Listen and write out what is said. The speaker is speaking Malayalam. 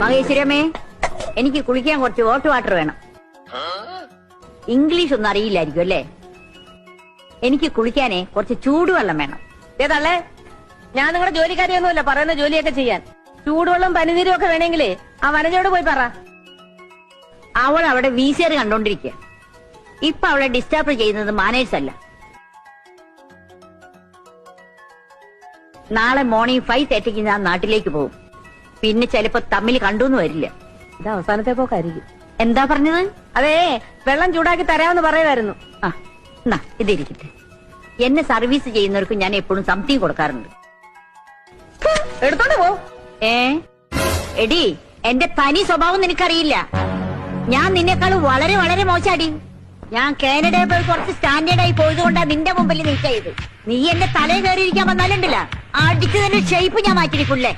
മഹേശ്വരമ്മേ, എനിക്ക് കുളിക്കാൻ കുറച്ച് ഹോട്ട് വാട്ടർ വേണം. ഇംഗ്ലീഷ് ഒന്നും അറിയില്ലായിരിക്കും അല്ലേ? എനിക്ക് കുളിക്കാനേ കുറച്ച് ചൂടുവെള്ളം വേണം. ഏതല്ലേ, ഞാൻ നിങ്ങളുടെ ജോലിക്കാരിയൊന്നുമല്ല പറയുന്ന ജോലിയൊക്കെ ചെയ്യാൻ. ചൂടുവെള്ളം പനിനീരും ഒക്കെ വേണമെങ്കിലേ ആ വനജയോട് പോയി പറ. അവൾ അവിടെ വീസിയർ കണ്ടോണ്ടിരിക്കുക. ഇപ്പൊ അവളെ ഡിസ്റ്റർബ് ചെയ്യുന്നത് മാനേഴ്സ് അല്ല. നാളെ മോർണിംഗ് 5:30 ഞാൻ നാട്ടിലേക്ക് പോകും. പിന്നെ ചിലപ്പോ തമ്മിൽ കണ്ടൂന്ന് വരില്ല. ഇത് അവസാനത്തെ പോക്കായിരിക്കും. എന്താ പറഞ്ഞത്? അതേ, വെള്ളം ചൂടാക്കി തരാമെന്ന് പറയുമായിരുന്നു. ആ എന്നാ ഇതിരിക്കട്ടെ. എന്നെ സർവീസ് ചെയ്യുന്നവർക്ക് ഞാൻ എപ്പോഴും സംതിങ് കൊടുക്കാറുണ്ട്. എടുത്തോണ്ട് പോ. എടി, എന്റെ തനി സ്വഭാവം നിനക്കറിയില്ല. ഞാൻ നിന്നെക്കാൾ വളരെ വളരെ മോശാടി. ഞാൻ കാനഡയിൽ പോയി കുറച്ച് സ്റ്റാൻഡേർഡായി പോയതുകൊണ്ടാ നിന്റെ മുമ്പിൽ നിൽക്കയത്. നീ എന്റെ തലയിൽ കയറിയിരിക്കാൻ വന്നാലുണ്ടല്ല, അടിച്ചതിന്റെ ഷേപ്പ് ഞാൻ മാറ്റിയിരിക്കുള്ളേ.